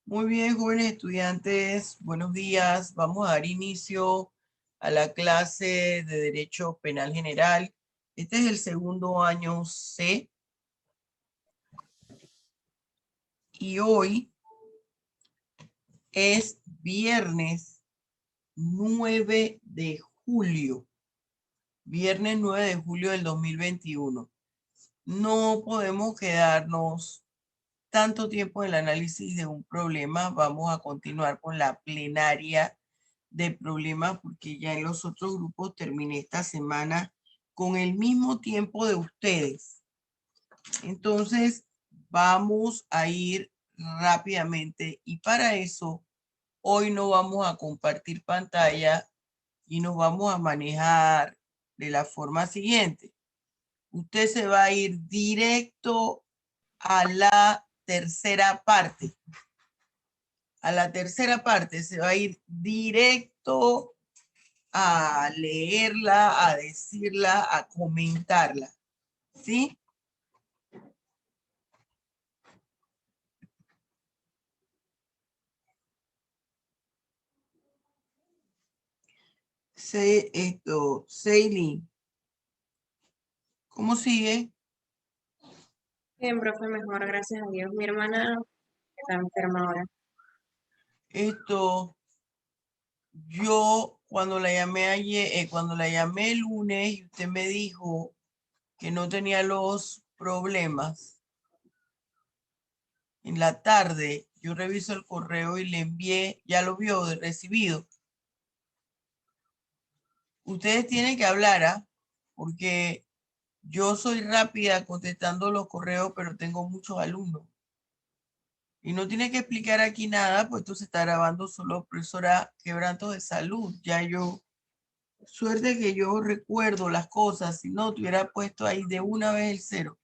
Muy bien, jóvenes estudiantes, buenos días. Vamos a dar inicio a la clase de Derecho Penal General. Este es el segundo año C y hoy es viernes 9 de julio. Viernes 9 de julio del 2021. No podemos quedarnos tanto tiempo en el análisis de un problema. Vamos a continuar con la plenaria de problemas porque ya en los otros grupos terminé esta semana con el mismo tiempo de ustedes. Entonces, vamos a ir rápidamente y para eso hoy no vamos a compartir pantalla y nos vamos a manejar de la forma siguiente. Usted se va a ir directo a la tercera parte. A la tercera parte se va a ir directo a leerla, a decirla, a comentarla. ¿Sí? Seilin, ¿cómo sigue? Bien, profe, mejor, gracias a Dios. Mi hermana está enferma ahora. Esto, yo cuando la llamé ayer, cuando la llamé el lunes y usted me dijo que no tenía los problemas, en la tarde yo reviso el correo y le envié, ya lo vio de recibido. Ustedes tienen que hablar, ¿ah? Porque yo soy rápida contestando los correos, pero tengo muchos alumnos. Y no tiene que explicar aquí nada, pues esto se está grabando solo profesora Quebrantos de Salud. Ya yo, suerte que yo recuerdo las cosas, si no, te hubiera puesto ahí de una vez el cero.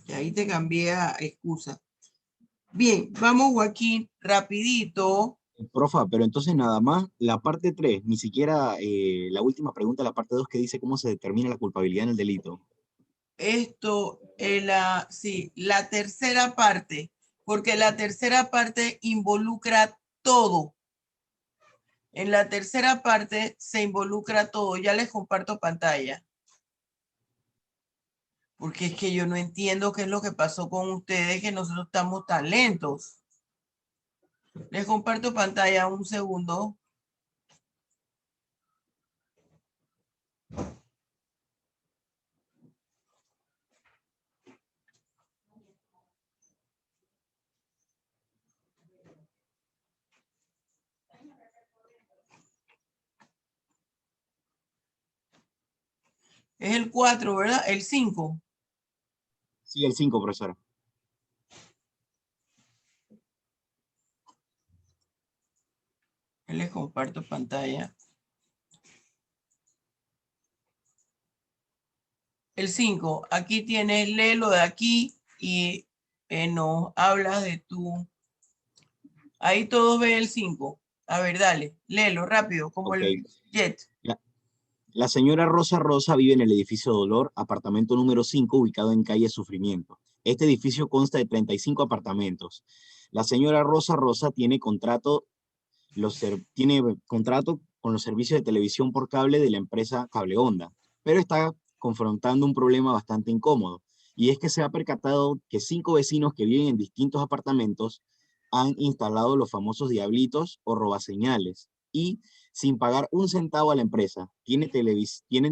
Y ahí te cambié a excusa. Bien, vamos Joaquín, rapidito. Profa, pero entonces nada más la parte 3, ni siquiera la última pregunta, la parte 2 que dice cómo se determina la culpabilidad en el delito. Esto, sí, la tercera parte, porque la tercera parte involucra todo. En la tercera parte se involucra todo. Ya les comparto pantalla. Porque es que yo no entiendo qué es lo que pasó con ustedes, que nosotros estamos tan lentos. Les comparto pantalla un segundo. Es el 4, ¿verdad? El 5. Sí, el 5, profesora. Les comparto pantalla. El 5. Aquí tienes, léelo de aquí y nos hablas de tu. Ahí todos ven el 5. A ver, dale, léelo rápido, como Ok. el jet. La, la señora Rosa Rosa vive en el edificio Dolor, apartamento número 5, ubicado en calle Sufrimiento. Este edificio consta de 35 apartamentos. La señora Rosa Rosa tiene contrato con los servicios de televisión por cable de la empresa Cable Onda, pero está confrontando un problema bastante incómodo, y es que se ha percatado que 5 vecinos que viven en distintos apartamentos han instalado los famosos diablitos o robaseñales, y sin pagar un centavo a la empresa, tienen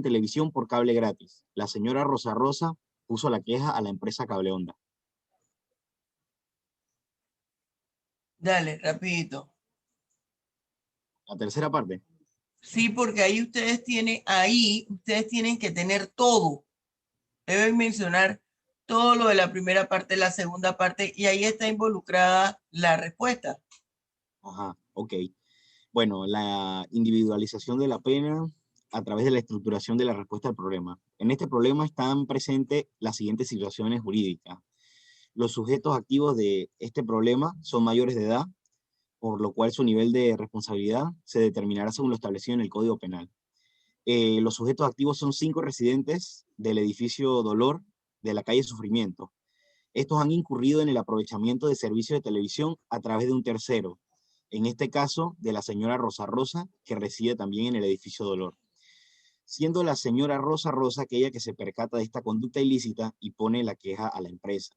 televisión por cable gratis. La señora Rosa Rosa puso la queja a la empresa Cable Onda. Dale, rapidito. La tercera parte. Sí, porque ahí ustedes tienen que tener todo. Deben mencionar todo lo de la primera parte, la segunda parte, y ahí está involucrada la respuesta. Ajá, ok. Bueno, la individualización de la pena a través de la estructuración de la respuesta al problema. En este problema están presentes las siguientes situaciones jurídicas. Los sujetos activos de este problema son mayores de edad, por lo cual su nivel de responsabilidad se determinará según lo establecido en el Código Penal. Los sujetos activos son 5 residentes del edificio Dolor de la calle Sufrimiento. Estos han incurrido en el aprovechamiento de servicios de televisión a través de un tercero, en este caso de la señora Rosa Rosa, que reside también en el edificio Dolor. Siendo la señora Rosa Rosa aquella que se percata de esta conducta ilícita y pone la queja a la empresa.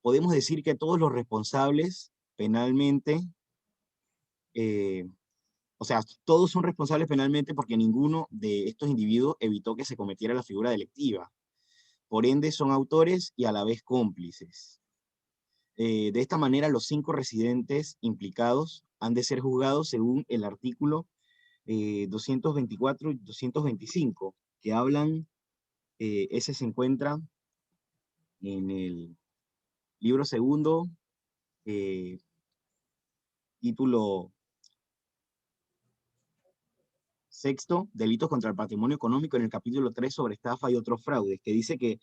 Podemos decir que todos los responsables penalmente, o sea, todos son responsables penalmente porque ninguno de estos individuos evitó que se cometiera la figura delictiva. Por ende, son autores y a la vez cómplices. De esta manera, los 5 residentes implicados han de ser juzgados según el artículo 224 y 225, que hablan, ese se encuentra en el libro segundo, título sexto, delitos contra el patrimonio económico, en el capítulo 3 sobre estafa y otros fraudes, que dice que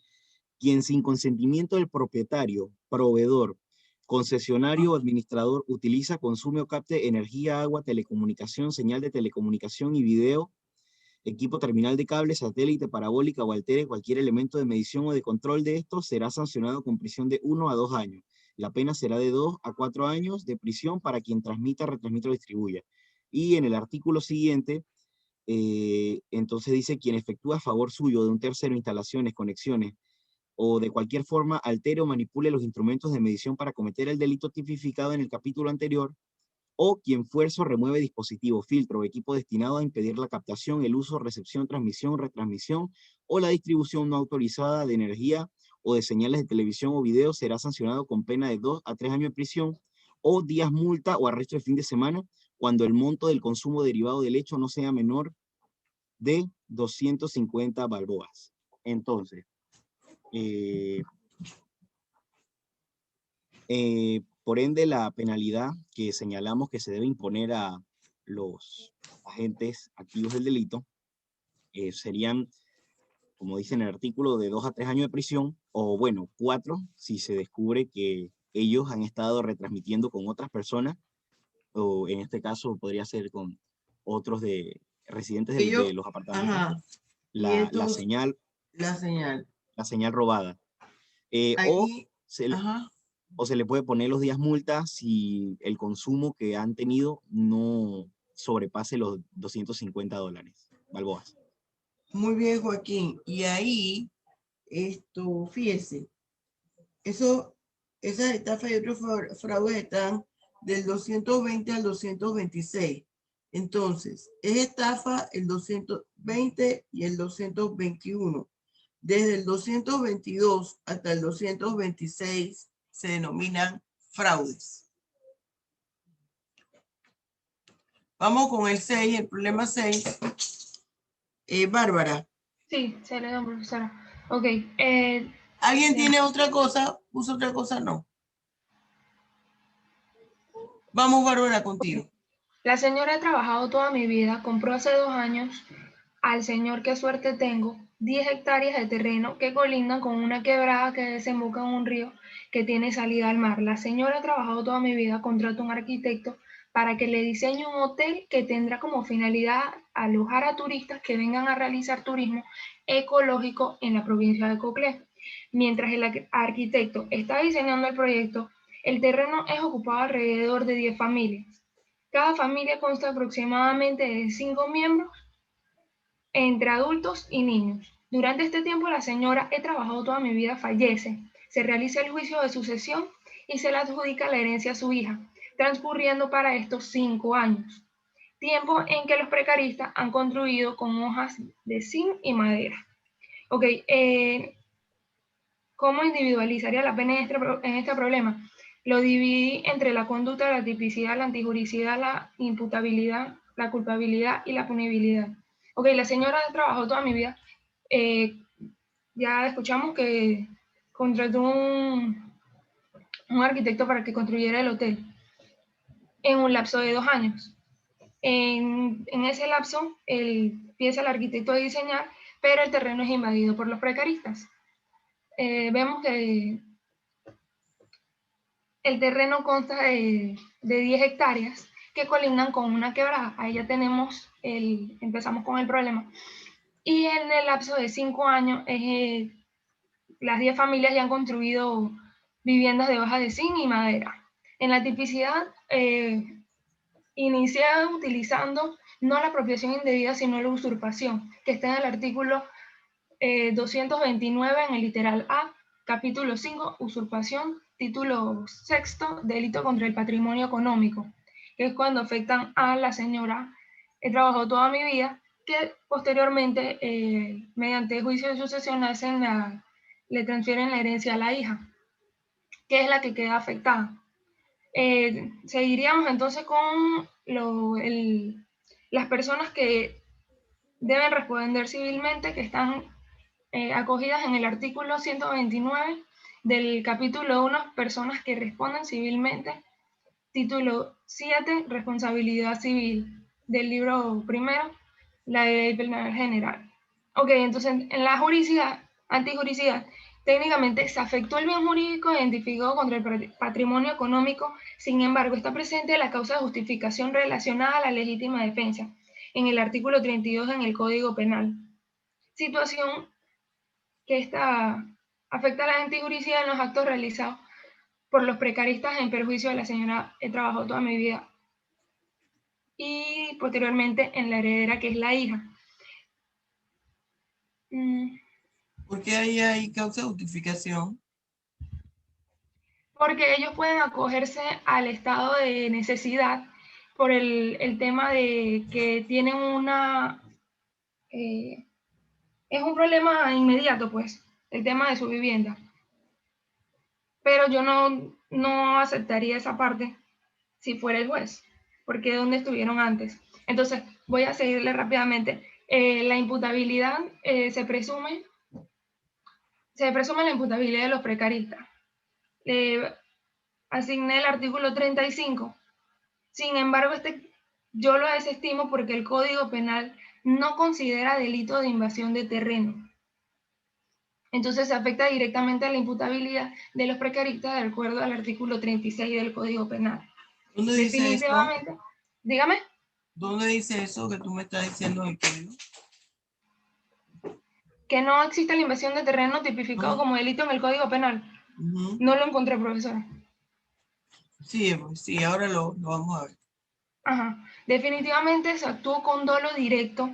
quien sin consentimiento del propietario, proveedor, concesionario o administrador utiliza, consume o capte energía, agua, telecomunicación, señal de telecomunicación y video, equipo terminal de cable, satélite, parabólica o altere cualquier elemento de medición o de control de estos, será sancionado con prisión de 1 a 2 años. La pena será de 2 a 4 años de prisión para quien transmita, retransmita o distribuya. Y en el artículo siguiente, entonces dice, quien efectúa a favor suyo de un tercero instalaciones, conexiones, o de cualquier forma altere o manipule los instrumentos de medición para cometer el delito tipificado en el capítulo anterior, o quien fuerza o remueve dispositivo, filtro o equipo destinado a impedir la captación, el uso, recepción, transmisión, retransmisión o la distribución no autorizada de energía o de señales de televisión o video, será sancionado con pena de 2 a 3 años de prisión o días multa o arresto de fin de semana cuando el monto del consumo derivado del hecho no sea menor de 250 balboas. Entonces, por ende, la penalidad que señalamos que se debe imponer a los agentes activos del delito serían, como dice en el artículo, de 2 a 3 años de prisión, o bueno, 4 si se descubre que ellos han estado retransmitiendo con otras personas, o en este caso podría ser con otros residentes de los apartamentos, Ajá, y la estos, señal la señal. robada. O Ahí, ajá, se le puede poner los días multa si el consumo que han tenido no sobrepase los $250, balboas. muy bien, Joaquín. Y ahí, fíjese, esas estafas y otros fraudes están del 220 al 226. Entonces, es estafa el 220 y el 221. Desde el 222 hasta el 226 se denominan fraudes. Vamos con el 6, el problema 6. Bárbara. Sí, se le da, profesora. Ok. ¿Alguien tiene otra cosa? ¿Puso otra cosa? No. Vamos, Bárbara, contigo. La señora ha trabajado toda mi vida, compró hace 2 años al señor Qué suerte tengo 10 hectáreas de terreno que colindan con una quebrada que desemboca en un río que tiene salida al mar. La señora ha trabajado toda mi vida, contrata a un arquitecto para que le diseñe un hotel que tendrá como finalidad alojar a turistas que vengan a realizar turismo ecológico en la provincia de Coclé. Mientras el arquitecto está diseñando el proyecto, el terreno es ocupado alrededor de 10 familias. Cada familia consta aproximadamente de 5 miembros entre adultos y niños. Durante este tiempo la señora "he trabajado toda mi vida" fallece, se realiza el juicio de sucesión y se le adjudica la herencia a su hija, transcurriendo para estos 5 años, tiempo en que los precaristas han construido con hojas de zinc y madera. Ok, ¿cómo individualizaría la pena en este problema? Lo dividí entre la conducta, la tipicidad, la antijuricidad, la imputabilidad, la culpabilidad y la punibilidad. Ok, la señora trabajó toda mi vida. Ya escuchamos que contrató un arquitecto para que construyera el hotel en un lapso de 2 años. En ese lapso, empieza el arquitecto a diseñar, pero el terreno es invadido por los precaristas. Vemos que el terreno consta de 10 hectáreas que colindan con una quebrada. Ahí ya empezamos con el problema. y en el lapso de 5 años las 10 familias ya han construido viviendas de hojas de zinc y madera. En la tipicidad inicia utilizando no la apropiación indebida, sino la usurpación, que está en el artículo 229 en el literal A, capítulo 5, usurpación, título 6, delito contra el patrimonio económico, que es cuando afectan a la señora, he trabajado toda mi vida, que posteriormente, mediante juicio de sucesión, le transfieren la herencia a la hija, que es la que queda afectada. Seguiríamos entonces con las personas que deben responder civilmente, que están acogidas en el artículo 129 del capítulo 1, personas que responden civilmente, título 7, responsabilidad civil, del libro primero, la ley penal general. Ok, entonces en la juridicidad, antijuridicidad, técnicamente se afectó el bien jurídico identificado contra el patrimonio económico, sin embargo está presente la causa de justificación relacionada a la legítima defensa, en el artículo 32 en el Código Penal. Situación que esta afecta a la antijuridicidad en los actos realizados por los precaristas en perjuicio de la señora he trabajado toda mi vida, y posteriormente en la heredera, que es la hija. Porque ahí hay causa de justificación. Porque ellos pueden acogerse al estado de necesidad por el tema de que tienen es un problema inmediato, pues, el tema de su vivienda. Pero yo no aceptaría esa parte si fuera el juez, porque ¿dónde estuvieron antes? Entonces, voy a seguirle rápidamente. La imputabilidad se presume la imputabilidad de los precaristas. Asigné el artículo 35. Sin embargo, yo lo desestimo porque el Código Penal no considera delito de invasión de terreno. Entonces se afecta directamente a la imputabilidad de los precaristas de acuerdo al artículo 36 del Código Penal. ¿Dónde dice eso? Definitivamente. Dígame. ¿Dónde dice eso que tú me estás diciendo en el código? Que no existe la invasión de terreno tipificado como delito en el Código Penal. No lo encontré, profesora. Sí, sí, ahora lo vamos a ver. Ajá. Definitivamente se actuó con dolo directo.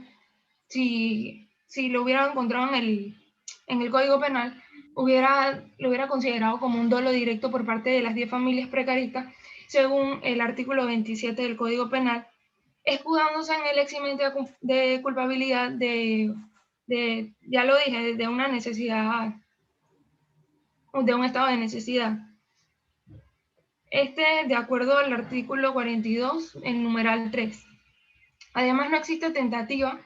Si lo hubiera encontrado en el Código Penal, lo hubiera considerado como un dolo directo por parte de las 10 familias precaristas, según el artículo 27 del Código Penal, escudándose en el eximente de culpabilidad ya lo dije, de una necesidad, de un estado de necesidad. De acuerdo al artículo 42, el numeral 3. Además, no existe tentativa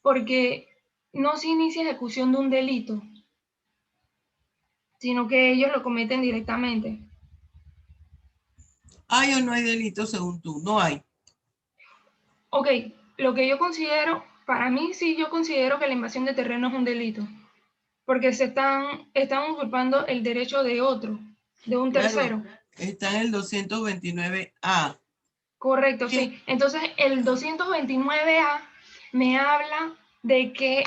porque no se inicia ejecución de un delito, sino que ellos lo cometen directamente. ¿Hay o no hay delito según tú? No hay. Ok, lo que yo considero, para mí sí, yo considero que la invasión de terreno es un delito, porque están usurpando el derecho de otro, de un tercero. Está en el 229A. Correcto, sí. Entonces, el 229A me habla de que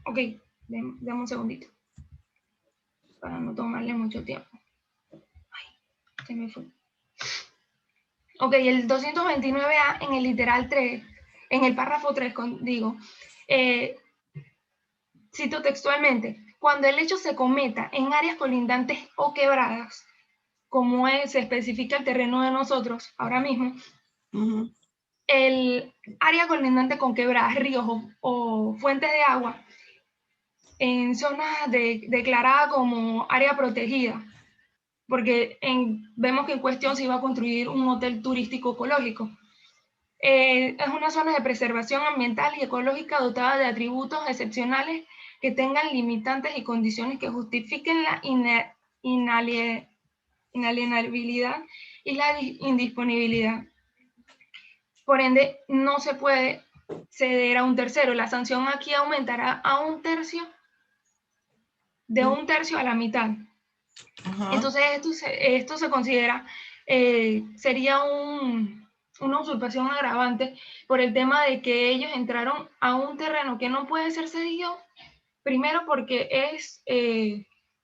ok, dame un segundito, para no tomarle mucho tiempo. Ay, se me fue. Ok, el 229A en el literal 3, en el párrafo 3, cito textualmente, cuando el hecho se cometa en áreas colindantes o quebradas, como se especifica el terreno de nosotros ahora mismo, el área colindante con quebradas, ríos o fuentes de agua, en zonas declaradas como área protegida, porque vemos que en cuestión se iba a construir un hotel turístico ecológico. Es una zona de preservación ambiental y ecológica dotada de atributos excepcionales que tengan limitantes y condiciones que justifiquen la inalienabilidad y la indisponibilidad. Por ende, no se puede ceder a un tercero. La sanción aquí aumentará a un tercio, de un tercio a la mitad. Entonces, esto se considera, sería un una usurpación agravante por el tema de que ellos entraron a un terreno que no puede ser cedido, primero porque es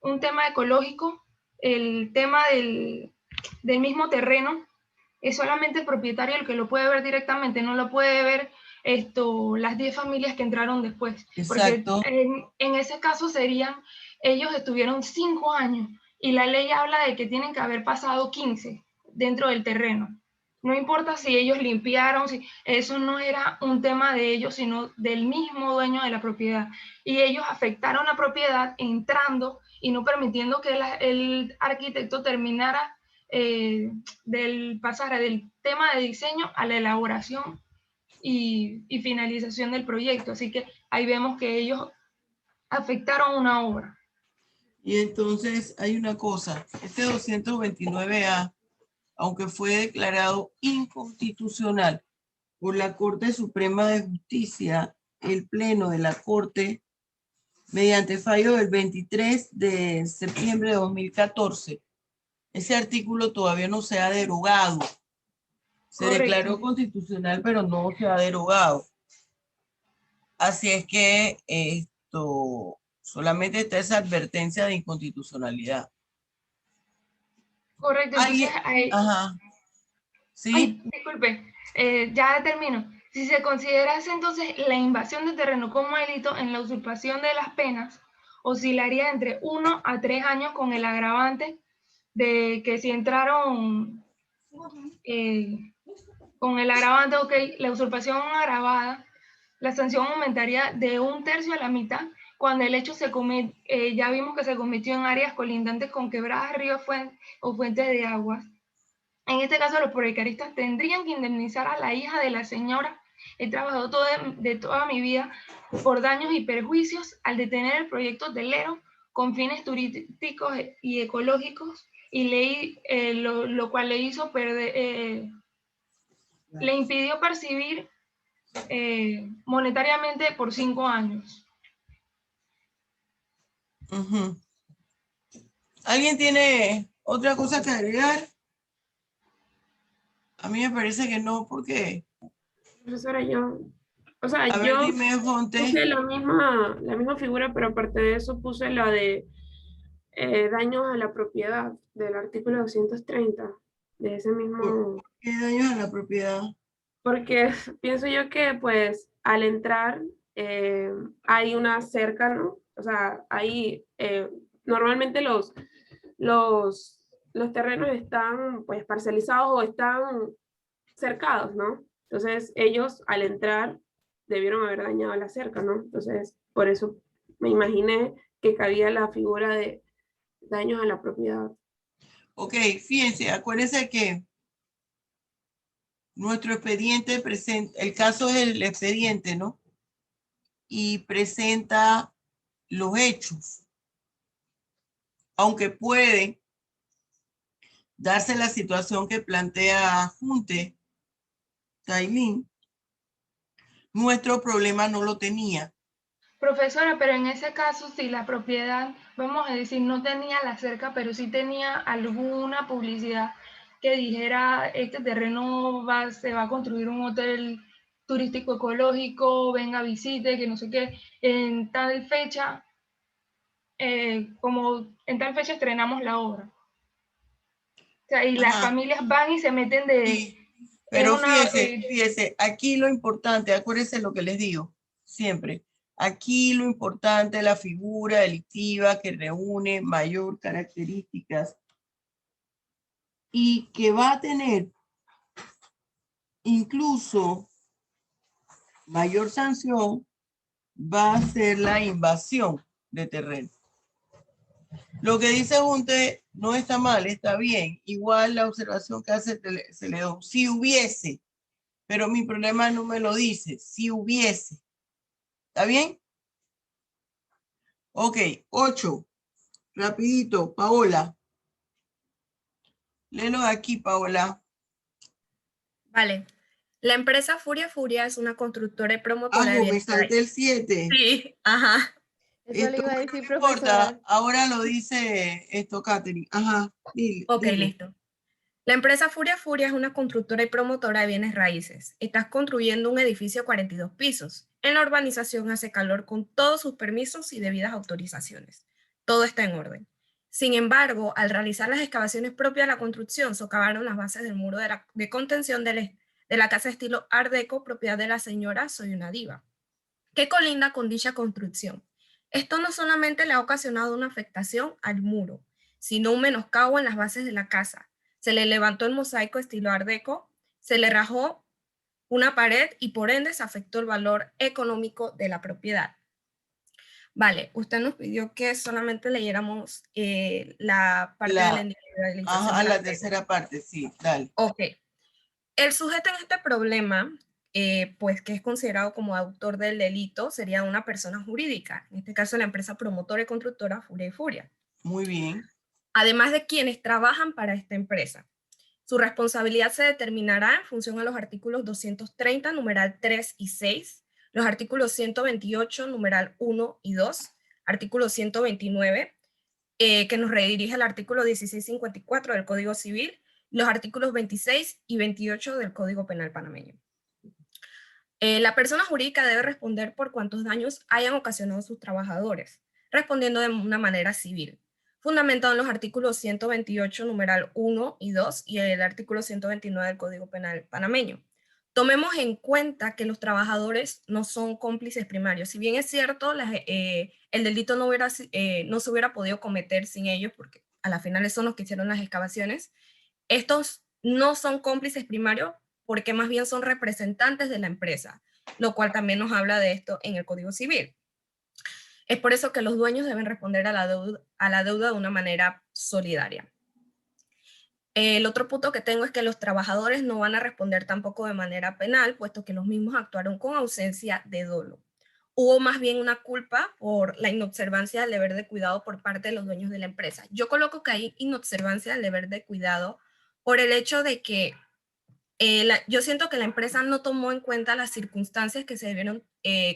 un tema ecológico, el tema del mismo terreno es solamente el propietario el que lo puede ver directamente, no lo puede ver las 10 familias que entraron después. Exacto. Porque en ese caso serían, ellos estuvieron 5 años y la ley habla de que tienen que haber pasado 15 dentro del terreno. No importa si ellos limpiaron, si eso no era un tema de ellos, sino del mismo dueño de la propiedad. Y ellos afectaron la propiedad entrando y no permitiendo que el arquitecto terminara del pasar del tema de diseño a la elaboración y finalización del proyecto. Así que ahí vemos que ellos afectaron una obra. Y entonces hay una cosa, este 229A, aunque fue declarado inconstitucional por la Corte Suprema de Justicia, el Pleno de la Corte, mediante fallo del 23 de septiembre de 2014, ese artículo todavía no se ha derogado. Se declaró constitucional, pero no se ha derogado. Así es que solamente está esa advertencia de inconstitucionalidad. Correcto, entonces ajá. Sí. Ay, disculpe, ya termino. Si se considerase entonces la invasión de terreno como delito en la usurpación de las penas, oscilaría entre 1 a 3 años con el agravante de que si entraron con el agravante, ok, la usurpación agravada, la sanción aumentaría de 1/3 a la mitad cuando el hecho se comete, ya vimos que se cometió en áreas colindantes con quebradas, ríos o fuentes de aguas. En este caso, los precaristas tendrían que indemnizar a la hija de la señora. He trabajado de toda mi vida por daños y perjuicios al detener el proyecto hotelero con fines turísticos y ecológicos, y lo cual le hizo perder, le impidió percibir monetariamente por 5 años. Uh-huh. ¿Alguien tiene otra cosa que agregar? A mí me parece que no, porque... Profesora, yo Dime, Fonte. puse la misma figura, pero aparte de eso puse la de daños a la propiedad del artículo 230, de ese mismo... ¿Qué daños a la propiedad? Porque pienso yo que pues al entrar hay una cerca, ¿no? O sea, ahí normalmente los terrenos están pues parcelizados o están cercados, ¿no? Entonces ellos al entrar debieron haber dañado la cerca, ¿no? Entonces por eso me imaginé que cabía la figura de daños a la propiedad. Ok, fíjense, acuérdense que nuestro expediente presenta, el caso es el expediente, ¿no? Y presenta los hechos. Aunque puede darse la situación que plantea Junte, Tailín, nuestro problema no lo tenía. Profesora, pero en ese caso, si la propiedad, vamos a decir, no tenía la cerca, pero sí tenía alguna publicidad que dijera, este terreno se va a construir un hotel turístico ecológico, venga, visite, que no sé qué, en tal fecha, como en tal fecha estrenamos la obra. O sea, y las familias van y se meten de... Sí, pero fíjese, aquí lo importante, acuérdense lo que les digo siempre, aquí lo importante es la figura delictiva que reúne mayor características y que va a tener incluso mayor sanción, va a ser la invasión de terreno. Lo que dice Junte no está mal, está bien. Igual la observación que hace Celedón, si hubiese, pero mi problema no me lo dice, si hubiese. ¿Está bien? Ok, 8. Rapidito, Paola. Léelo aquí, Paola. Vale. La empresa Furia Furia es una constructora y promotora de me salté el 7. Sí, ajá. Eso le iba a decir, no profesora. Importa. Ahora lo dice Katherine. Ajá, dile. Ok, listo. La empresa Furia Furia es una constructora y promotora de bienes raíces. Estás construyendo un edificio de 42 pisos. En la urbanización hace calor con todos sus permisos y debidas autorizaciones. Todo está en orden. Sin embargo, al realizar las excavaciones propias de la construcción, socavaron las bases del muro de contención de la casa estilo Art Deco, propiedad de la señora Soy una Diva, que colinda con dicha construcción. Esto no solamente le ha ocasionado una afectación al muro, sino un menoscabo en las bases de la casa. Se le levantó el mosaico estilo Art Deco, se le rajó una pared y por ende se afectó el valor económico de la propiedad. Vale, usted nos pidió que solamente leyéramos la parte de la individualización. Ajá, la tercera parte, sí, dale. Ok. El sujeto en este problema, pues que es considerado como autor del delito, sería una persona jurídica, en este caso la empresa promotora y constructora Furia y Furia. Muy bien. Además de quienes trabajan para esta empresa. Su responsabilidad se determinará en función a los artículos 230, numeral 3 y 6, los artículos 128, numeral 1 y 2, artículo 129, que nos redirige al artículo 1654 del Código Civil, los artículos 26 y 28 del Código Penal panameño. La persona jurídica debe responder por cuántos daños hayan ocasionado sus trabajadores, respondiendo de una manera civil, fundamentado en los artículos 128, numeral 1 y 2, y el artículo 129 del Código Penal panameño. Tomemos en cuenta que los trabajadores no son cómplices primarios. Si bien es cierto, el delito no se hubiera podido cometer sin ellos, porque a la final son los que hicieron las excavaciones, estos no son cómplices primarios porque más bien son representantes de la empresa, lo cual también nos habla de esto en el Código Civil. Es por eso que los dueños deben responder a la deuda de una manera solidaria. El otro punto que tengo es que los trabajadores no van a responder tampoco de manera penal, puesto que los mismos actuaron con ausencia de dolo. Hubo más bien una culpa por la inobservancia del deber de cuidado por parte de los dueños de la empresa. Yo coloco que hay inobservancia del deber de cuidado por el hecho de que yo siento que la empresa no tomó en cuenta las circunstancias que se debieron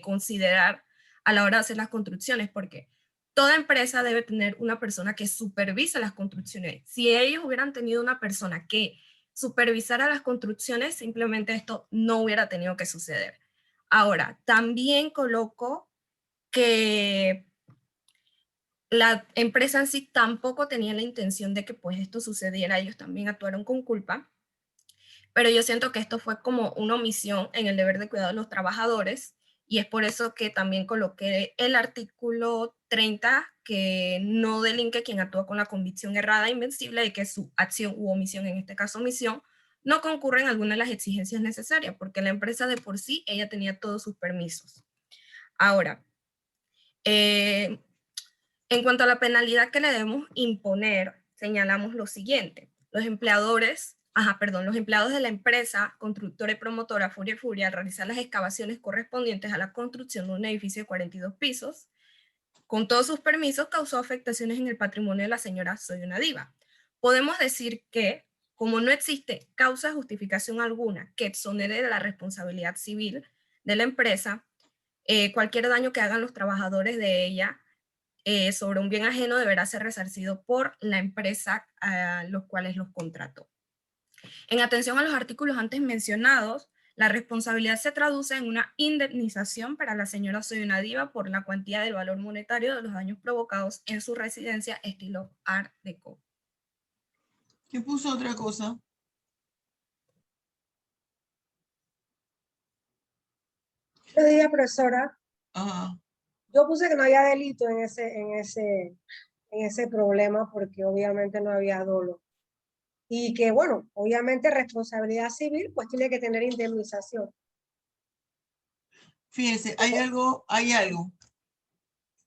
considerar a la hora de hacer las construcciones, porque toda empresa debe tener una persona que supervisa las construcciones. Si ellos hubieran tenido una persona que supervisara las construcciones, simplemente esto no hubiera tenido que suceder. Ahora, también coloco que la empresa en sí tampoco tenía la intención de que pues esto sucediera, ellos también actuaron con culpa, pero yo siento que esto fue como una omisión en el deber de cuidado de los trabajadores, y es por eso que también coloqué el artículo 30, que no delinque quien actúa con la convicción errada e invencible de que su acción u omisión, en este caso omisión, no concurre en alguna de las exigencias necesarias, porque la empresa de por sí, ella tenía todos sus permisos. Ahora, en cuanto a la penalidad que le debemos imponer, señalamos lo siguiente. Los empleados de la empresa constructora y promotora Furia Furia, al realizar las excavaciones correspondientes a la construcción de un edificio de 42 pisos, con todos sus permisos, causó afectaciones en el patrimonio de la señora Soy una Diva. Podemos decir que, como no existe causa de justificación alguna que exonere de la responsabilidad civil de la empresa, cualquier daño que hagan los trabajadores de ella sobre un bien ajeno deberá ser resarcido por la empresa a los cuales los contrató. En atención a los artículos antes mencionados, la responsabilidad se traduce en una indemnización para la señora Soy una Diva por la cuantía del valor monetario de los daños provocados en su residencia estilo Art Deco. ¿Qué puso otra cosa? Yo diría, profesora, Ajá. yo puse que no había delito en ese problema porque obviamente no había dolo. Y que, bueno, obviamente responsabilidad civil, pues tiene que tener indemnización. Fíjense, hay algo.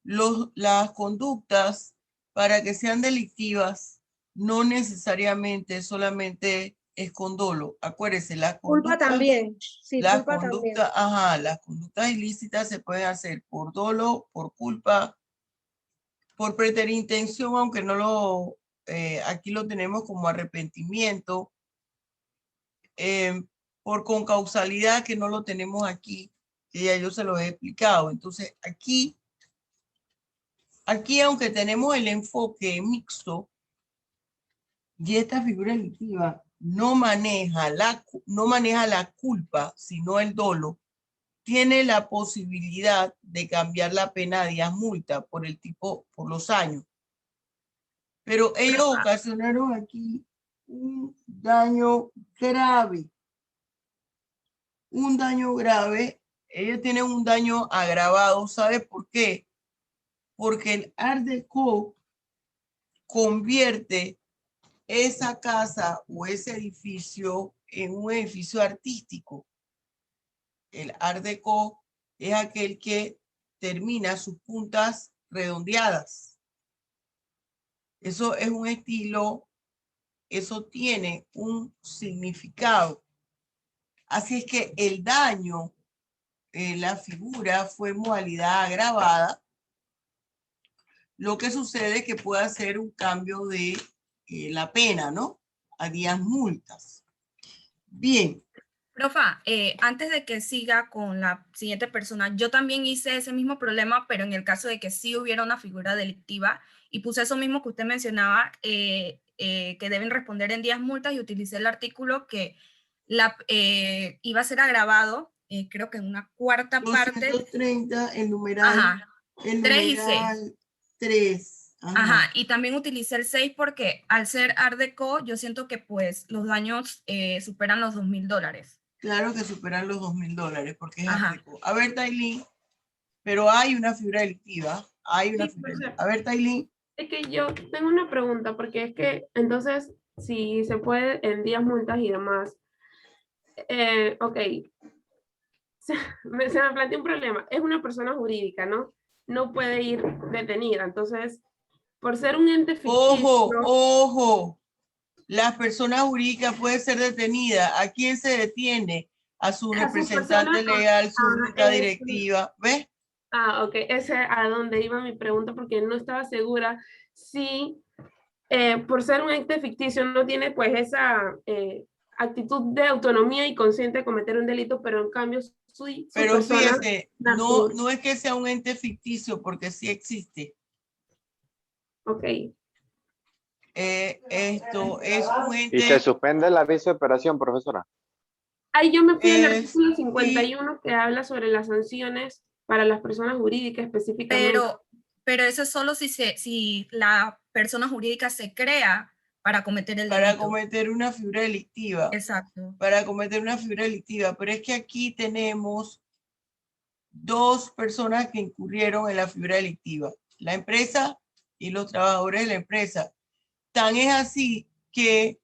Las conductas, para que sean delictivas, no necesariamente solamente es con dolo. Acuérdense, las Culpa conductas, también. Sí, culpa también. las conductas ilícitas se pueden hacer por dolo, por culpa, por preterintención, aunque no lo, aquí lo tenemos como arrepentimiento, por concausalidad, que no lo tenemos aquí, que ya yo se lo he explicado. Entonces, aquí, aunque tenemos el enfoque mixto y esta figura delictiva no maneja la culpa, sino el dolo, tiene la posibilidad de cambiar la pena de días multa por los años. Pero ellos ocasionaron aquí un daño grave. Un daño grave. Ellos tienen un daño agravado. ¿Sabe por qué? Porque el Art Deco convierte esa casa o ese edificio en un edificio artístico. El Art Deco es aquel que termina sus puntas redondeadas. Eso es un estilo, eso tiene un significado. Así es que el daño, la figura fue modalidad agravada. Lo que sucede es que puede hacer un cambio de la pena, ¿no? A días multas. Bien. Profa, antes de que siga con la siguiente persona, yo también hice ese mismo problema, pero en el caso de que sí hubiera una figura delictiva, y puse eso mismo que usted mencionaba, que deben responder en días multas, y utilicé el artículo que iba a ser agravado, creo que en una cuarta parte. 230, el numeral. Ajá, El 3 y numeral 6. 3. Ajá, y también utilicé el 6 porque al ser Art Deco, yo siento que pues los daños superan los $2.000. Claro que superan los $2.000 porque es Art Ajá. Deco. A ver, Tailín, pero hay una figura delictiva. Hay una Sí, figura o sea, delictiva. A ver, Tailín. es que yo tengo una pregunta, porque es que entonces, si se puede en días multas y demás, ok, se me plantea un problema. Es una persona jurídica, ¿no? No puede ir detenida. Entonces, por ser un ente ficticio. Ojo. Las personas jurídicas pueden ser detenidas. ¿A quién se detiene? A su representante legal, su junta directiva. ¿Ves? Ok, ese a donde iba mi pregunta, porque no estaba segura si por ser un ente ficticio no tiene pues esa actitud de autonomía y consciente de cometer un delito, pero en cambio su Pero persona fíjese, no es que sea un ente ficticio, porque sí existe. Ok. Esto es un ente. ¿Y se suspende el aviso de operación, profesora? Ahí yo me fui al artículo 51 que habla sobre las sanciones para las personas jurídicas específicamente. Pero eso es solo si la persona jurídica se crea para cometer el delito. Para cometer una figura delictiva. Exacto. Para cometer una figura delictiva. Pero es que aquí tenemos dos personas que incurrieron en la figura delictiva. La empresa y los trabajadores de la empresa. Tan es así que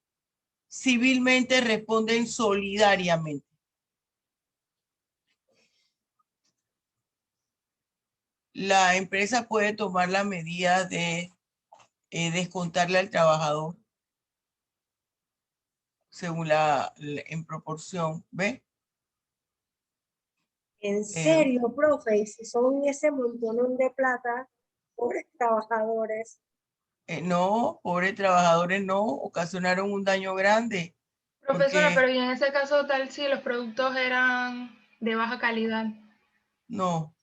civilmente responden solidariamente. La empresa puede tomar la medida de descontarle al trabajador según en proporción, ¿ve? En serio, profe, y si son ese montón de plata, pobres trabajadores. No, pobres trabajadores no, ocasionaron un daño grande. Profesora, porque, pero ¿y en ese caso tal si los productos eran de baja calidad? No.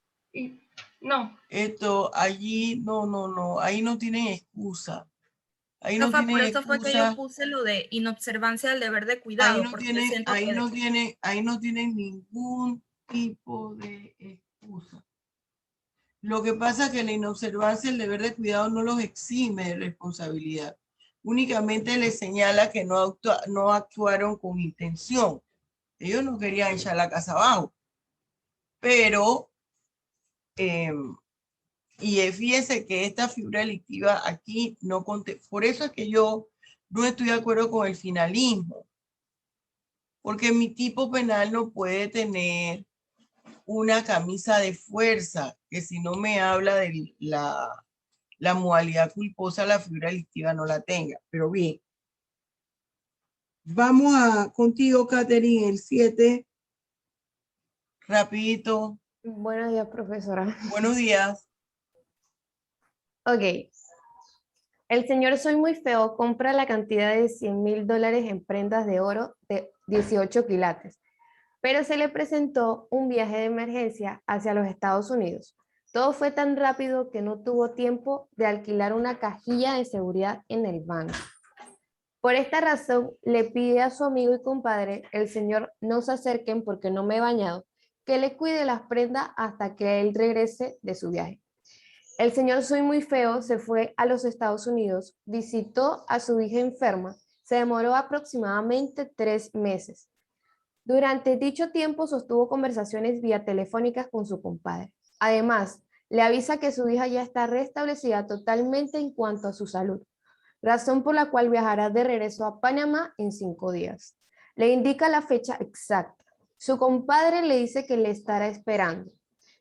No. Esto, allí, no, ahí no tienen excusa. Ahí no Profa, tienen por eso excusa. fue que yo puse lo de inobservancia del deber de cuidado. Ahí no tienen ningún tipo de excusa. Lo que pasa es que la inobservancia del deber de cuidado no los exime de responsabilidad. Únicamente les señala que no actuaron con intención. Ellos no querían echar la casa abajo. Pero, y fíjense que esta figura delictiva aquí no contempla. Por eso es que yo no estoy de acuerdo con el finalismo. Porque mi tipo penal no puede tener una camisa de fuerza, que si no me habla de la modalidad culposa, la figura delictiva no la tenga. Pero bien. Vamos contigo, Catherine, el 7. Rapidito. Buenos días, profesora. Buenos días. Ok. El señor Soy Muy Feo compra la cantidad de $100,000 en prendas de oro de 18 quilates, pero se le presentó un viaje de emergencia hacia los Estados Unidos. Todo fue tan rápido que no tuvo tiempo de alquilar una cajilla de seguridad en el banco. Por esta razón, le pide a su amigo y compadre, el señor no se acerquen porque no me he bañado, que le cuide las prendas hasta que él regrese de su viaje. El señor Soy Muy Feo se fue a los Estados Unidos, visitó a su hija enferma, se demoró aproximadamente 3 meses. Durante dicho tiempo sostuvo conversaciones vía telefónicas con su compadre. Además, le avisa que su hija ya está restablecida totalmente en cuanto a su salud, razón por la cual viajará de regreso a Panamá en 5 días. Le indica la fecha exacta. Su compadre le dice que le estará esperando.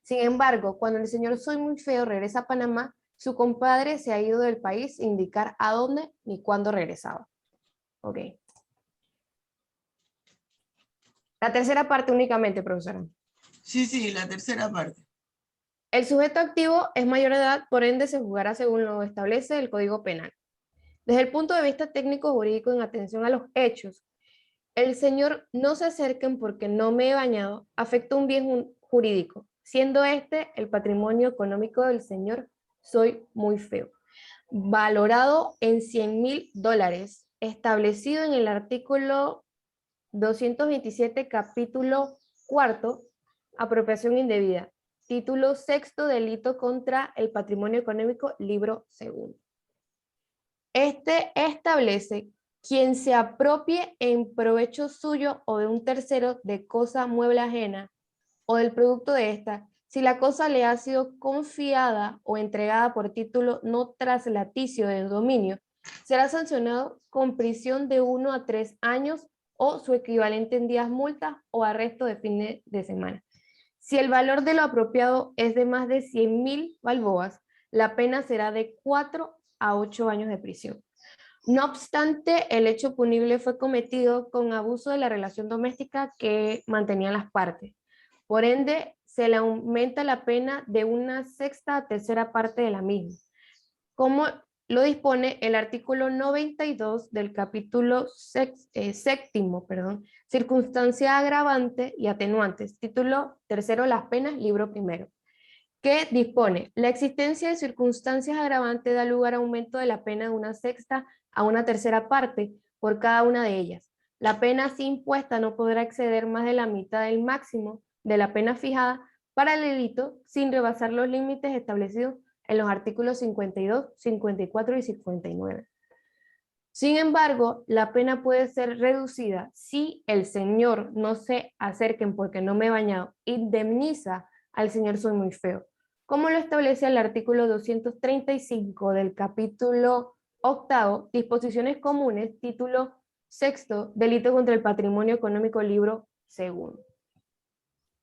Sin embargo, cuando el señor Soy Muy Feo regresa a Panamá, su compadre se ha ido del país sin indicar a dónde ni cuándo regresaba. Ok. La tercera parte únicamente, profesora. Sí, la tercera parte. El sujeto activo es mayor de edad, por ende se juzgará según lo establece el Código Penal. Desde el punto de vista técnico jurídico, en atención a los hechos, el señor no se acerquen porque no me he bañado, afecta un bien jurídico, siendo este el patrimonio económico del señor Soy Muy Feo, valorado en $100,000, establecido en el artículo 227, capítulo 4, apropiación indebida, título 6, delito contra el patrimonio económico, libro 2. Este establece: quien se apropie en provecho suyo o de un tercero de cosa mueble ajena o del producto de esta, si la cosa le ha sido confiada o entregada por título no traslaticio de dominio, será sancionado con prisión de 1 a 3 años o su equivalente en días multas o arresto de fin de semana. Si el valor de lo apropiado es de más de 100,000 balboas, la pena será de 4 a 8 años de prisión. No obstante, el hecho punible fue cometido con abuso de la relación doméstica que mantenían las partes. Por ende, se le aumenta la pena de 1/6 a 1/3 parte de la misma, como lo dispone el artículo 92 del capítulo 7, circunstancia agravante y atenuantes, título 3, las penas, libro 1, que dispone: la existencia de circunstancias agravantes da lugar a aumento de la pena de 1/6 a 1/3 parte por cada una de ellas. La pena así impuesta no podrá exceder más de la mitad del máximo de la pena fijada para el delito, sin rebasar los límites establecidos en los artículos 52, 54 y 59. Sin embargo, la pena puede ser reducida si el señor no se acerquen porque no me he bañado, indemniza al señor Soy Muy Feo, como lo establece el artículo 235 del capítulo 8, disposiciones comunes, título 6, delito contra el patrimonio económico, libro 2,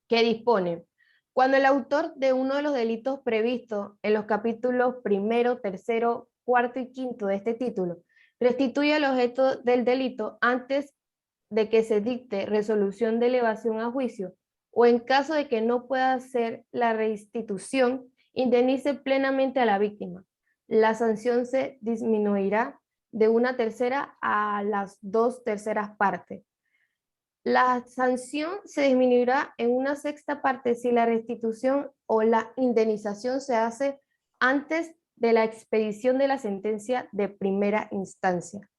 que dispone: cuando el autor de uno de los delitos previstos en los capítulos 1, 3, 4 y 5 de este título restituye el objeto del delito antes de que se dicte resolución de elevación a juicio, o en caso de que no pueda hacer la restitución, indemnice plenamente a la víctima. La sanción se disminuirá de 1/3 a las 2/3 partes. La sanción se disminuirá en 1/6 parte si la restitución o la indemnización se hace antes de la expedición de la sentencia de primera instancia.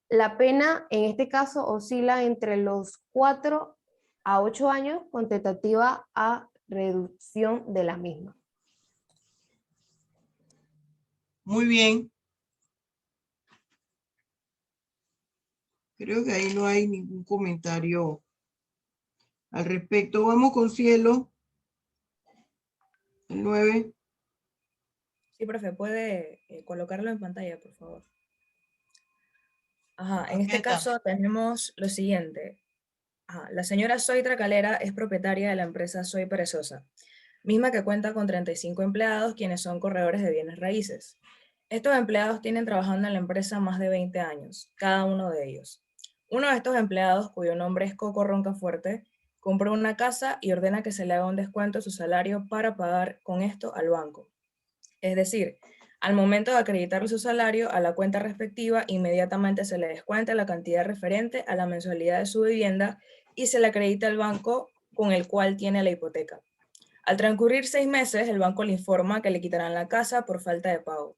La pena en este caso oscila entre los 4 a 8 años con tentativa a reducción de la misma. Muy bien. Creo que ahí no hay ningún comentario al respecto. Vamos con Cielo. El 9. Sí, profe, puede colocarlo en pantalla, por favor. Ajá, en este caso tenemos lo siguiente. La señora Soy Tracalera es propietaria de la empresa Soy Perezosa, misma que cuenta con 35 empleados, quienes son corredores de bienes raíces. Estos empleados tienen trabajando en la empresa más de 20 años, cada uno de ellos. Uno de estos empleados, cuyo nombre es Coco Roncafuerte, compró una casa y ordena que se le haga un descuento de su salario para pagar con esto al banco. Es decir, al momento de acreditarle su salario a la cuenta respectiva, inmediatamente se le descuenta la cantidad referente a la mensualidad de su vivienda y se le acredita al banco con el cual tiene la hipoteca. Al transcurrir 6 meses, el banco le informa que le quitarán la casa por falta de pago.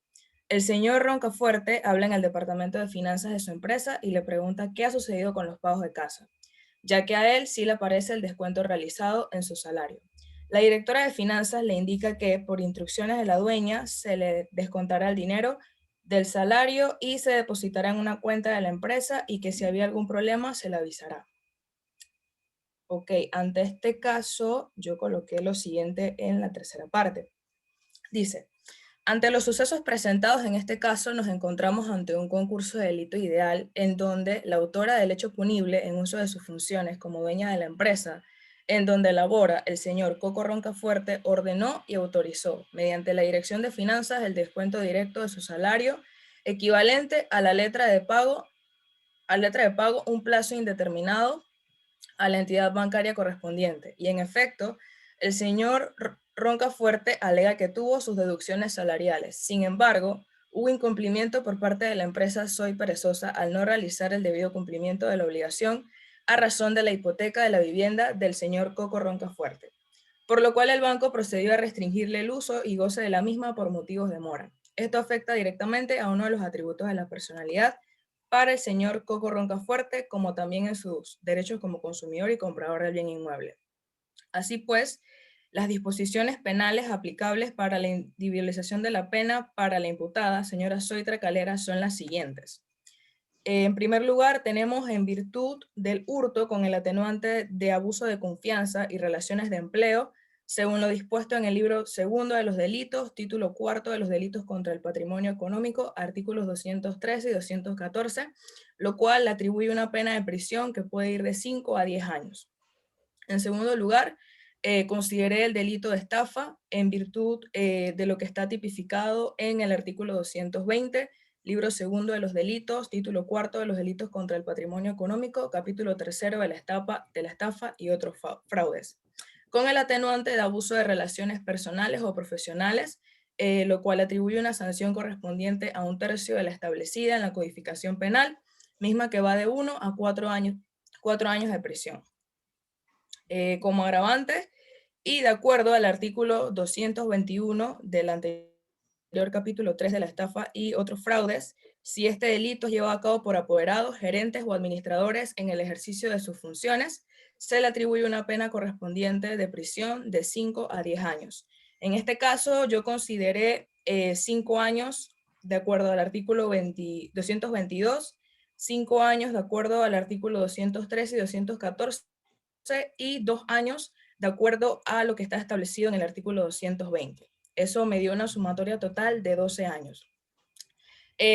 El señor Roncafuerte habla en el departamento de finanzas de su empresa y le pregunta qué ha sucedido con los pagos de casa, ya que a él sí le aparece el descuento realizado en su salario. La directora de finanzas le indica que por instrucciones de la dueña se le descontará el dinero del salario y se depositará en una cuenta de la empresa y que si había algún problema se le avisará. Ok, ante este caso yo coloqué lo siguiente en la tercera parte. Dice, ante los sucesos presentados en este caso nos encontramos ante un concurso de delito ideal en donde la autora del hecho punible en uso de sus funciones como dueña de la empresa, en donde labora el señor Coco Roncafuerte, ordenó y autorizó mediante la Dirección de Finanzas el descuento directo de su salario equivalente a la letra de pago un plazo indeterminado a la entidad bancaria correspondiente. Y en efecto, el señor Roncafuerte alega que tuvo sus deducciones salariales. Sin embargo, hubo incumplimiento por parte de la empresa Soy Perezosa al no realizar el debido cumplimiento de la obligación a razón de la hipoteca de la vivienda del señor Coco Roncafuerte, por lo cual el banco procedió a restringirle el uso y goce de la misma por motivos de mora. Esto afecta directamente a uno de los atributos de la personalidad para el señor Coco Roncafuerte, como también en sus derechos como consumidor y comprador del bien inmueble. Así pues, las disposiciones penales aplicables para la individualización de la pena para la imputada, señora Zoitra Calera, son las siguientes. En primer lugar, tenemos en virtud del hurto con el atenuante de abuso de confianza y relaciones de empleo, según lo dispuesto en el libro segundo de los delitos, título cuarto de los delitos contra el patrimonio económico, artículos 213 y 214, lo cual le atribuye una pena de prisión que puede ir de 5 a 10 años. En segundo lugar, consideré el delito de estafa en virtud de lo que está tipificado en el artículo 220, libro segundo de los delitos, título cuarto de los delitos contra el patrimonio económico, capítulo tercero de la estafa y otros fraudes, con el atenuante de abuso de relaciones personales o profesionales, lo cual atribuye una sanción correspondiente a 1/3 de la establecida en la codificación penal, misma que va de 1 a 4 años de prisión. Como agravante, y de acuerdo al artículo 221 del anterior capítulo 3 de la estafa y otros fraudes, si este delito es llevado a cabo por apoderados, gerentes o administradores en el ejercicio de sus funciones, se le atribuye una pena correspondiente de prisión de 5 a 10 años. En este caso, yo consideré 5 años de acuerdo al artículo 222, 5 años de acuerdo al artículo 213 y 214, y 2 años de acuerdo a lo que está establecido en el artículo 220. Eso me dio una sumatoria total de 12 años.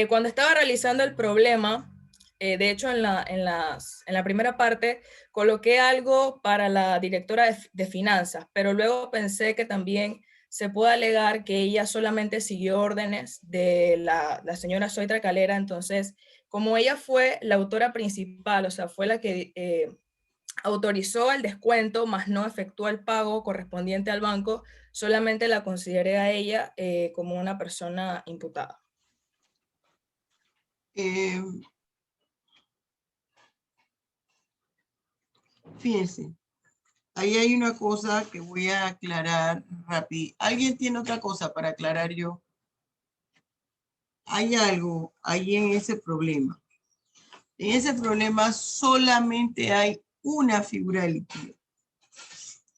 Cuando estaba realizando el problema, de hecho en la primera parte coloqué algo para la directora de finanzas, pero luego pensé que también se puede alegar que ella solamente siguió órdenes de la señora Zoitra Calera. Entonces, como ella fue la autora principal, o sea, fue la que autorizó el descuento, mas no efectuó el pago correspondiente al banco, solamente la consideré a ella como una persona imputada. Fíjense, ahí hay una cosa que voy a aclarar rápido. ¿Alguien tiene otra cosa para aclarar yo? Hay algo ahí en ese problema. En ese problema solamente hay una figura de liquidez.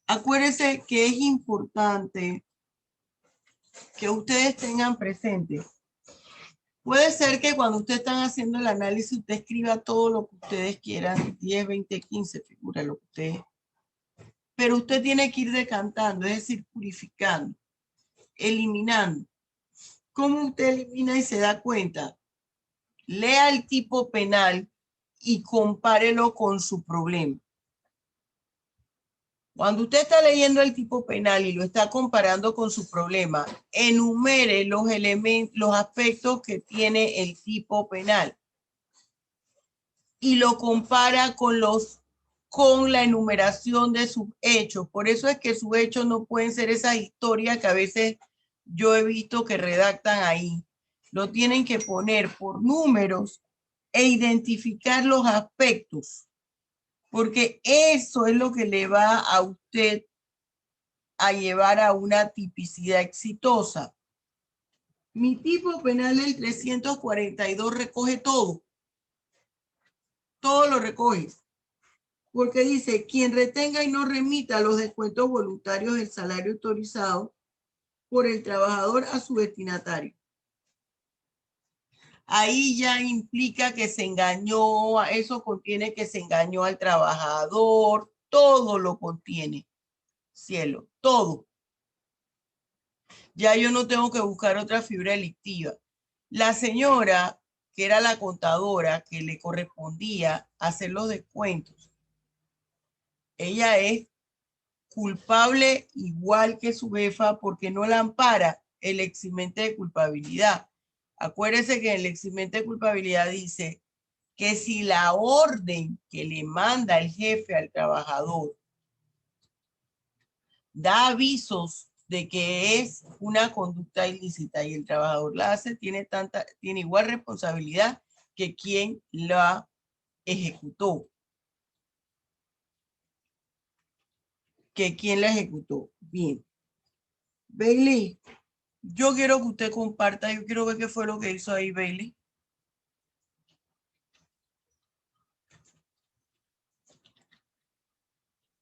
Acuérdense que es importante que ustedes tengan presente. Puede ser que cuando ustedes están haciendo el análisis, usted escriba todo lo que ustedes quieran, 10, 20, 15 figuras, lo que ustedes. Pero usted tiene que ir decantando, es decir, purificando, eliminando. ¿Cómo usted elimina y se da cuenta? Lea el tipo penal y compárelo con su problema. Cuando usted está leyendo el tipo penal y lo está comparando con su problema, enumere los elementos, los aspectos que tiene el tipo penal y lo compara con la enumeración de sus hechos. Por eso es que sus hechos no pueden ser esas historias que a veces yo he visto que redactan ahí. Lo tienen que poner por números e identificar los aspectos, porque eso es lo que le va a usted a llevar a una tipicidad exitosa. Mi tipo penal del 342 recoge todo. Todo lo recoge. Porque dice, quien retenga y no remita los descuentos voluntarios del salario autorizado por el trabajador a su destinatario. Ahí ya implica que se engañó, eso contiene que se engañó al trabajador, todo lo contiene, cielo, todo. Ya yo no tengo que buscar otra figura delictiva. La señora, que era la contadora, que le correspondía hacer los descuentos, ella es culpable igual que su jefa porque no la ampara el eximente de culpabilidad. Acuérdese que el eximente de culpabilidad dice que si la orden que le manda el jefe al trabajador da avisos de que es una conducta ilícita y el trabajador la hace, tiene igual responsabilidad que quien la ejecutó. Bien. Bailey, yo quiero que usted comparta, yo quiero ver qué fue lo que hizo ahí Bailey.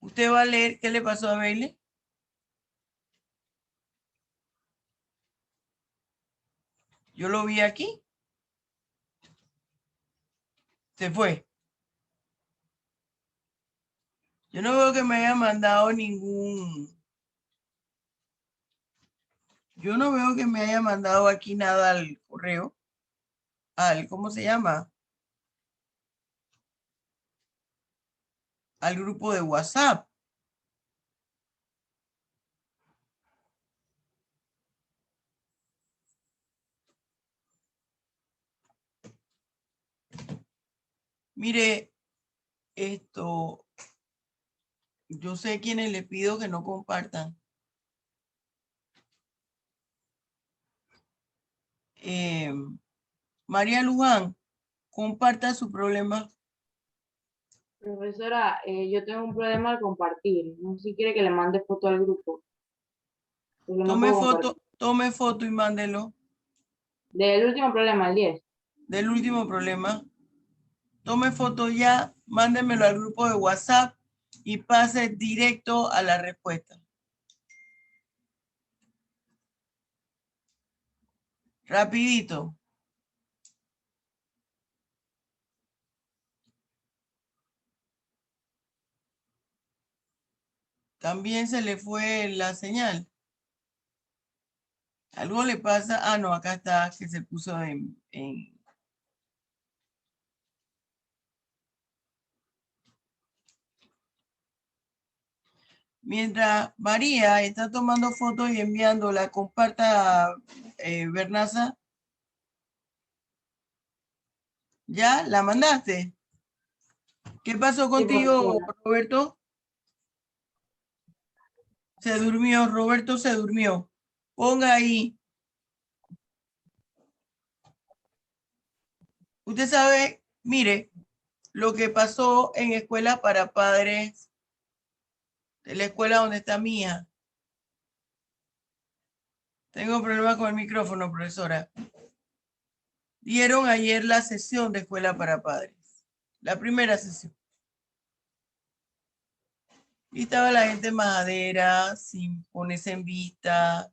¿Usted va a leer qué le pasó a Bailey? Yo lo vi aquí. Se fue. Yo no veo que me haya mandado ningún... Yo no veo que me haya mandado aquí nada al correo. ¿Cómo se llama? Al grupo de WhatsApp. Mire, esto, yo sé quiénes le pido que no compartan. María Luján, comparta su problema. Profesora, yo tengo un problema al compartir. No sé si quiere que le mande foto al grupo. Porque no puedo compartir. Tome foto y mándelo. Del último problema, el 10. Del último problema. Tome foto ya, mándemelo al grupo de WhatsApp y pase directo a la respuesta. Rapidito. También se le fue la señal. Algo le pasa. Ah, no, acá está que se puso en... Mientras María está tomando fotos y enviándola, comparta, Bernaza. ¿Ya? ¿La mandaste? ¿Qué pasó contigo, Roberto? Se durmió, Roberto se durmió. Ponga ahí. Usted sabe, mire, lo que pasó en escuela para padres, de la escuela donde está mi hija. Tengo problemas con el micrófono, profesora. Dieron ayer la sesión de escuela para padres. La primera sesión. Y estaba la gente majadera, sin ponerse en vista,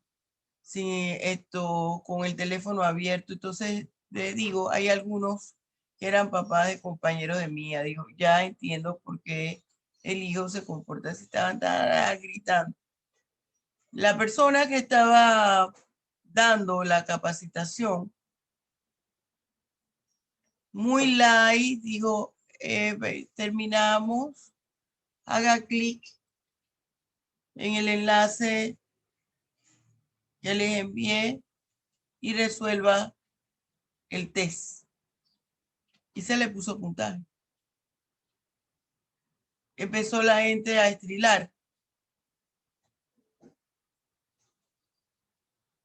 sin esto, con el teléfono abierto. Entonces, le digo, hay algunos que eran papás de compañeros de mía. Digo, ya entiendo por qué el hijo se comporta así, estaban gritando. La persona que estaba dando la capacitación, muy light, dijo, terminamos, haga clic en el enlace que les envié y resuelva el test. Y se le puso puntaje. Empezó la gente a estrilar.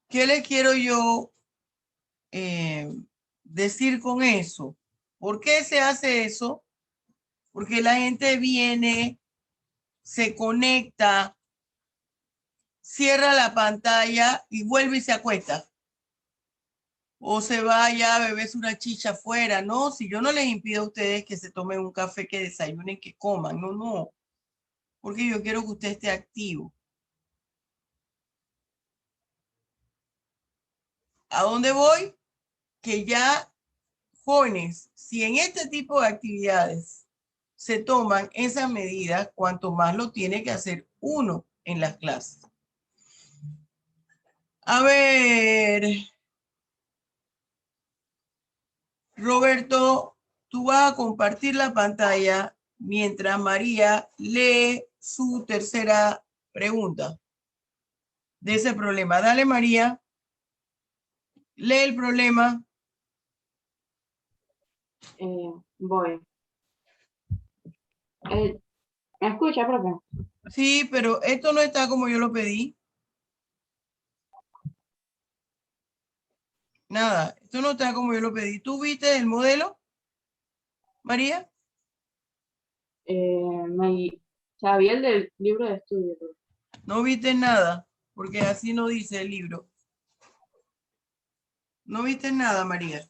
¿Qué le quiero yo decir con eso? ¿Por qué se hace eso? Porque la gente viene, se conecta, cierra la pantalla y vuelve y se acuesta. o se vaya a beberse una chicha afuera, no, si yo no les impido a ustedes que se tomen un café, que desayunen, que coman, no, no, porque yo quiero que usted esté activo. ¿A dónde voy? Que ya, jóvenes, si en este tipo de actividades se toman esas medidas, cuanto más lo tiene que hacer uno en las clases. A ver, Roberto, tú vas a compartir la pantalla mientras María lee su tercera pregunta de ese problema. Dale, María. Lee el problema. Voy. ¿Me escucha, profe? Sí, pero esto no está como yo lo pedí. Nada, esto no está como yo lo pedí. ¿Tú viste el modelo, María? Sabía el del libro de estudio. Pero... No viste nada, porque así no dice el libro. No viste nada, María.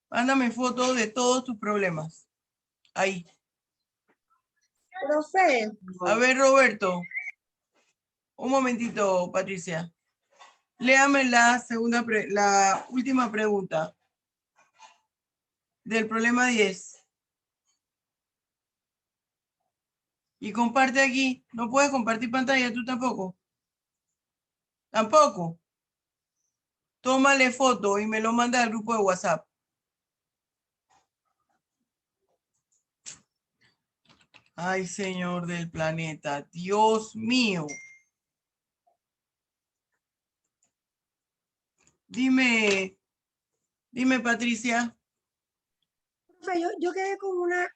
Mándame fotos de todos tus problemas. Ahí. Profe, A ver, Roberto. Un momentito, Patricia. Léame la última pregunta del problema 10. Y comparte aquí. ¿No puedes compartir pantalla tú tampoco? ¿Tampoco? Tómale foto y me lo manda al grupo de WhatsApp. Ay, Señor del planeta. Dios mío. Dime, Patricia. profe, yo quedé con una,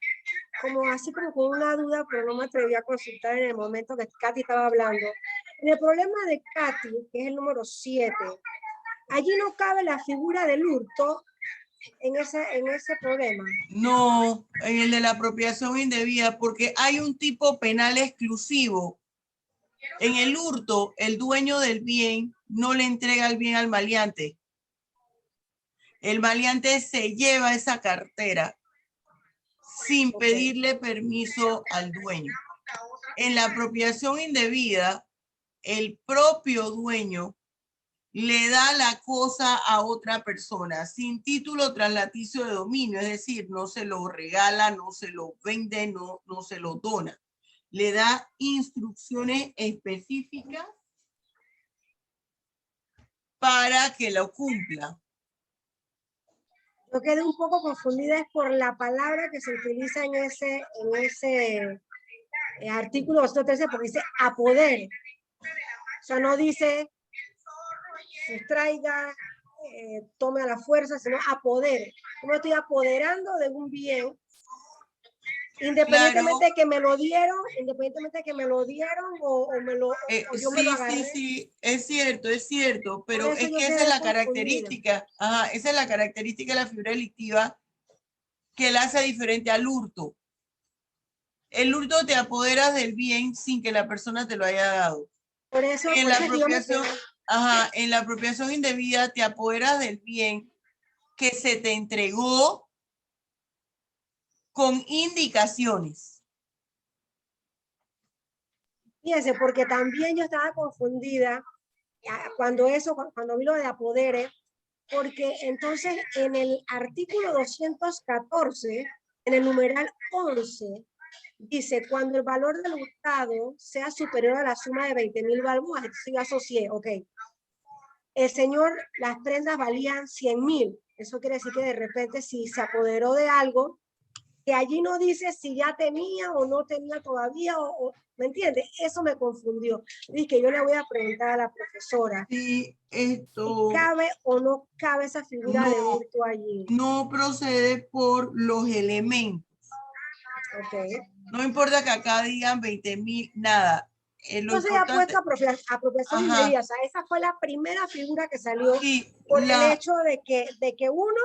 así como con una duda, pero no me atreví a consultar en el momento que Katy estaba hablando. En el problema de Katy, que es el número 7, allí no cabe la figura del hurto en ese problema. No, en el de la apropiación indebida, porque hay un tipo penal exclusivo. En el hurto, el dueño del bien no le entrega el bien al maleante. El maleante se lleva esa cartera sin pedirle permiso al dueño. En la apropiación indebida, el propio dueño le da la cosa a otra persona sin título traslaticio de dominio, es decir, no se lo regala, no se lo vende, no se lo dona. Le da instrucciones específicas para que lo cumpla. Yo quedé un poco confundida por la palabra que se utiliza en ese artículo 213, porque dice a poder. O sea, no dice sustraiga, tome a la fuerza, sino a poder. Yo me estoy apoderando de un bien, independientemente de que me lo dieron, o yo me lo agarré. Sí, es cierto, pero es que esa es la característica, esa es la característica de la figura delictiva que la hace diferente al hurto. El hurto te apoderas del bien sin que la persona te lo haya dado. Por eso, en la apropiación indebida te apoderas del bien que se te entregó con indicaciones. Fíjense, porque también yo estaba confundida cuando vi lo de apodere, porque entonces en el artículo 214, en el numeral 11, dice, cuando el valor del hurtado sea superior a la suma de 20,000 balboas, entonces yo asocié, ok, el señor, las prendas valían 100,000, eso quiere decir que de repente si se apoderó de algo, que allí no dice si ya tenía o no tenía todavía, ¿me entiendes? Eso me confundió. Dije que yo le voy a preguntar a la profesora. Sí, si ¿cabe o no cabe esa figura de hurto allí? No procede por los elementos. Okay. No importa que acá digan 20,000, nada. Entonces ya ha puesto apropiación indebida. O sea, esa fue la primera figura que salió por el hecho de que uno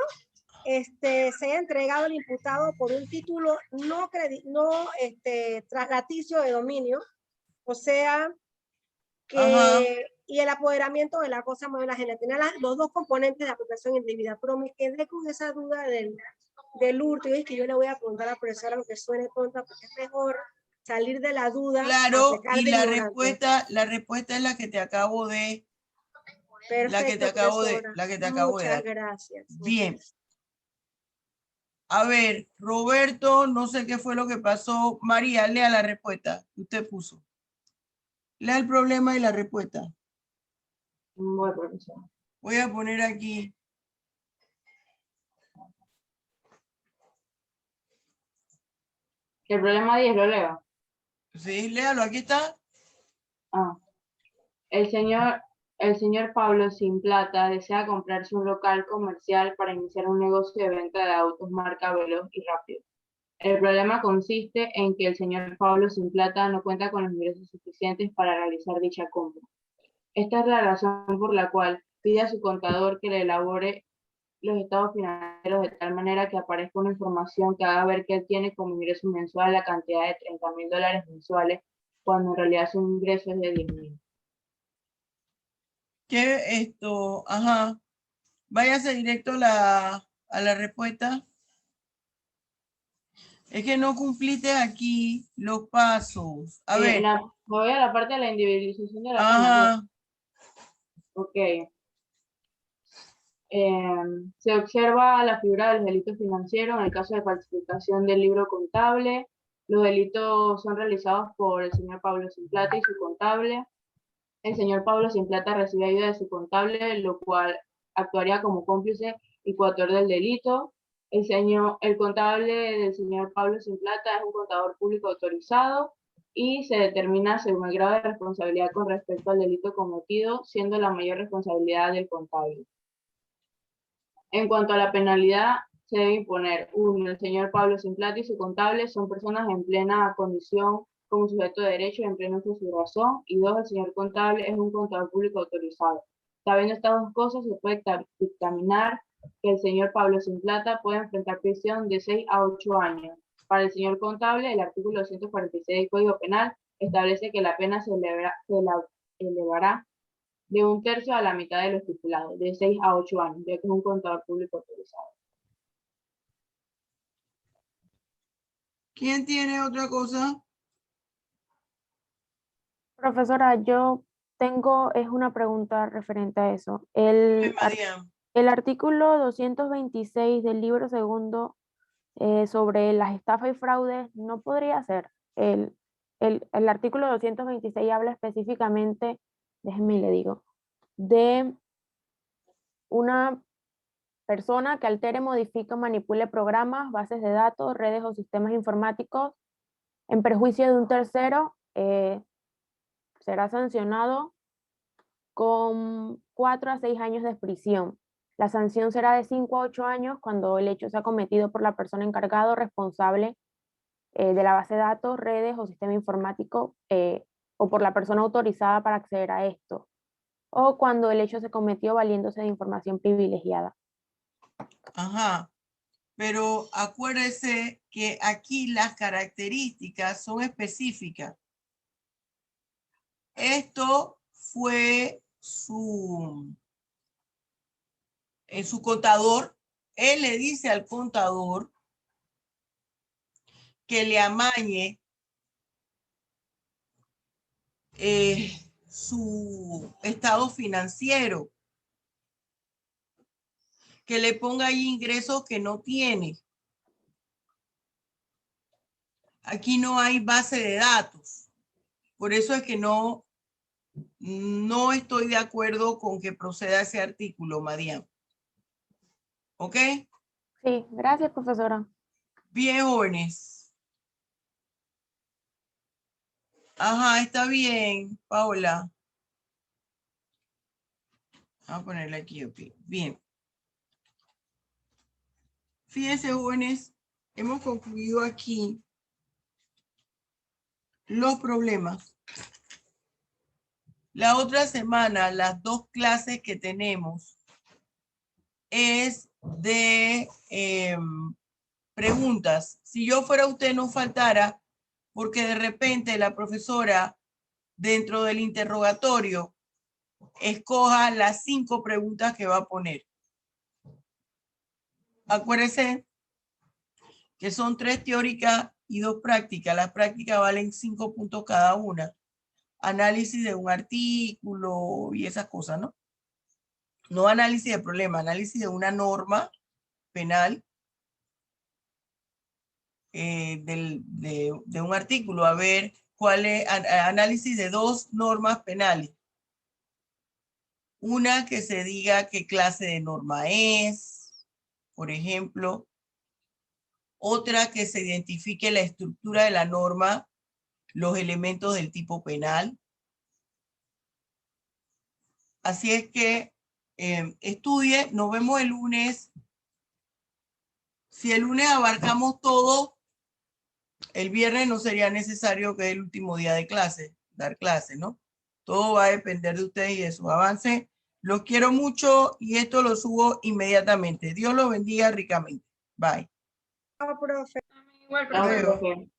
se haya entregado al imputado por un título no traslaticio de dominio, o sea, que y el apoderamiento de la cosa más de la gente. Tenía los dos componentes de apropiación indebida, pero me quedé con esa duda del hurto, y es que yo le voy a preguntar a la profesora, aunque suene tonta, porque es mejor salir de la duda. Claro, a pecar y de la ignorante. respuesta es la que te acabo de, Perfecto, la que te acabo de muchas dar. gracias. Bien. A ver, Roberto, no sé qué fue lo que pasó. María, lea la respuesta que usted puso. Lea el problema y la respuesta. Bueno, profesor. Voy a poner aquí. El problema 10 lo leo. Sí, léalo, aquí está. Ah. El señor Pablo Sin Plata desea comprarse un local comercial para iniciar un negocio de venta de autos marca Veloz y Rápido. El problema consiste en que el señor Pablo Sin Plata no cuenta con los ingresos suficientes para realizar dicha compra. Esta es la razón por la cual pide a su contador que le elabore los estados financieros de tal manera que aparezca una información que haga ver que él tiene como ingreso mensual la cantidad de $30,000 mensuales, cuando en realidad su ingreso es de $10,000. ¿Qué esto? Ajá. Váyase directo a la respuesta. Es que no cumpliste aquí los pasos. A ver. Me voy a la parte de la individualización de la pena. Ajá. Ok. Se observa la figura del delito financiero en el caso de falsificación del libro contable. Los delitos son realizados por el señor Pablo Sin Plata y su contable. El señor Pablo Sin Plata recibe ayuda de su contable, lo cual actuaría como cómplice y coautor del delito. El contable del señor Pablo Sin Plata es un contador público autorizado y se determina según el grado de responsabilidad con respecto al delito cometido, siendo la mayor responsabilidad del contable. En cuanto a la penalidad, se debe imponer: 1. El señor Pablo Sin Plata y su contable son personas en plena condición como sujeto de derecho y en pleno uso de su razón. Y 2. El señor contable es un contador público autorizado. Sabiendo estas dos cosas, se puede dictaminar que el señor Pablo Sin Plata puede enfrentar prisión de 6 a 8 años. Para el señor contable, el artículo 246 del Código Penal establece que la pena se elevará de 1/3 a la mitad de lo estipulado, de 6 a 8 años, ya que es un contador público autorizado. ¿Quién tiene otra cosa? Profesora, yo tengo una pregunta referente a eso. El artículo 226 del libro segundo sobre las estafas y fraudes no podría ser. El artículo 226 habla específicamente, déjenme le digo, de una persona que altere, modifique o manipule programas, bases de datos, redes o sistemas informáticos en perjuicio de un tercero, será sancionado con 4 a 6 años de prisión. La sanción será de 5 a 8 años cuando el hecho sea cometido por la persona encargada o responsable de la base de datos, redes o sistema informático, o por la persona autorizada para acceder a esto, o cuando el hecho se cometió valiéndose de información privilegiada. Ajá. Pero acuérdese que aquí las características son específicas. Esto fue su contador. Él le dice al contador que le amañe su estado financiero, que le ponga ahí ingresos que no tiene. Aquí no hay base de datos. Por eso es que no estoy de acuerdo con que proceda ese artículo, María. ¿Ok? Sí, gracias, profesora. Bien, jóvenes. Ajá, está bien, Paola. Vamos a ponerle aquí, ok. Bien. Fíjense, jóvenes, hemos concluido aquí los problemas. La otra semana, las 2 clases que tenemos es de preguntas. Si yo fuera usted, no faltara, porque de repente la profesora, dentro del interrogatorio, escoja las 5 preguntas que va a poner. Acuérdese que son 3 teóricas y 2 prácticas. Las prácticas valen 5 puntos cada una. Análisis de un artículo y esas cosas, ¿no? No análisis de problema, análisis de una norma penal de un artículo. A ver, ¿cuál es? Análisis de 2 normas penales. Una que se diga qué clase de norma es, por ejemplo. Otra que se identifique la estructura de la norma, los elementos del tipo penal. Así es que estudie, nos vemos el lunes. Si el lunes abarcamos todo, el viernes no sería necesario que es el último día de clase, dar clase, ¿no? Todo va a depender de ustedes y de su avance. Los quiero mucho y esto lo subo inmediatamente. Dios los bendiga ricamente. Bye. Chao, profe. Igual, profe.